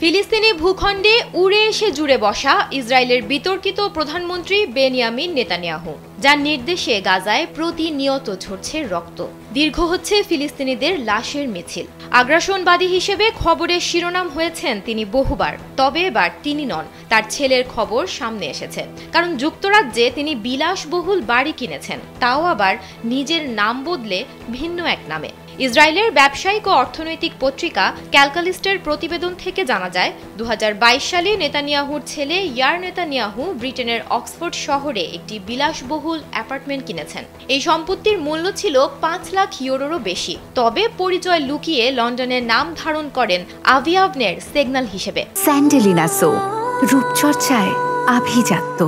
ফিলিস্তিনি ভূখণ্ডে উড়ে এসে জুড়ে বসা ইসরায়েলের বিতর্কিত প্রধানমন্ত্রী বেনিয়ামিন নেতানিয়াহু, যার নির্দেশে গাজায় প্রতিনিয়ত ঝরছে রক্ত। দীর্ঘ হচ্ছে ফিলিস্তিনিদের লাশের মিছিল। আগ্রাসনবাদী হিসেবে খবরের শিরোনাম হয়েছেন তিনি বহুবার, তবে এবার তিনি নন, তার ছেলের খবর সামনে এসেছে। কারণ যুক্তরাজ্যে তিনি বিলাসবহুল বাড়ি কিনেছেন, তাও আবার নিজের নাম বদলে ভিন্ন এক নামে। ইসরায়েলের ব্যবসায়িক ও অর্থনৈতিক পত্রিকা ক্যালকালিস্টের প্রতিবেদন থেকে জানা যায়, 2022 সালে নেতানিয়াহুর ছেলে ইয়ার নেতানিয়াহু ব্রিটেনের অক্সফোর্ড শহরে একটি বিলাসবহুল অ্যাপার্টমেন্ট কিনেছেন। এই সম্পত্তির মূল্য ছিল 5 লাখ ইউরোরও বেশি। তবে পরিচয় লুকিয়ে লন্ডনের নাম ধারণ করেন আভিয়াভনের সিগন্যাল হিসেবে। স্যান্ডেলিনা সো, রূপচর্চায় আভিজাত্য।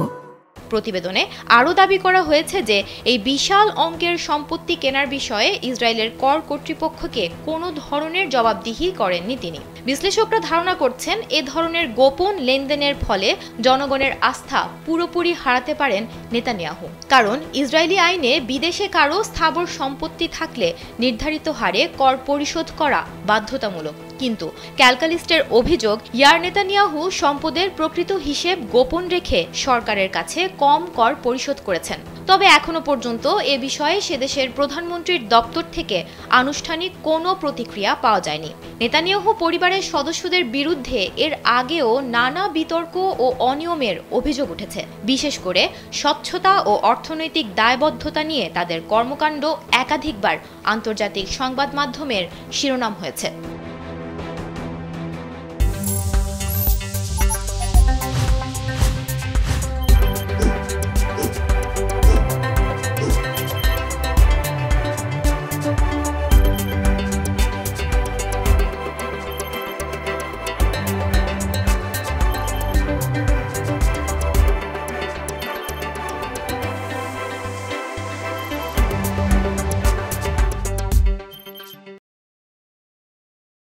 প্রতিবেদনে আরও দাবি করা হয়েছে যে এই বিশাল অঙ্কের সম্পত্তি কেনার বিষয়ে ইসরায়েলের কর কর্তৃপক্ষকে কোনো ধরনের জবাবদিহি করেননি তিনি। বিশ্লেষকরা ধারণা করছেন, এ ধরনের গোপন লেনদেনের ফলে জনগণের আস্থা পুরোপুরি হারাতে পারেন নেতানিয়াহু। কারণ ইসরায়েলি আইনে বিদেশে কারো স্থাবর সম্পত্তি থাকলে নির্ধারিত হারে কর পরিশোধ করা বাধ্যতামূলক। কিন্তু ক্যালকালিস্টের অভিযোগ, ইয়ার নেতানিয়াহু সম্পদের প্রকৃত হিসেব গোপন রেখে সরকারের কাছে কম কর পরিশোধ করেছেন। তবে এখনো পর্যন্ত এ বিষয়ে সেদেশের প্রধানমন্ত্রীর দপ্তর থেকে আনুষ্ঠানিক কোনো প্রতিক্রিয়া পাওয়া যায়নি। নেতানিয়াহু পরিবারের সদস্যদের বিরুদ্ধে এর আগেও নানা বিতর্ক ও অনিয়মের অভিযোগ উঠেছে। বিশেষ করে স্বচ্ছতা ও অর্থনৈতিক দায়বদ্ধতা নিয়ে তাদের কর্মকাণ্ড একাধিকবার আন্তর্জাতিক সংবাদ মাধ্যমের শিরোনাম হয়েছে।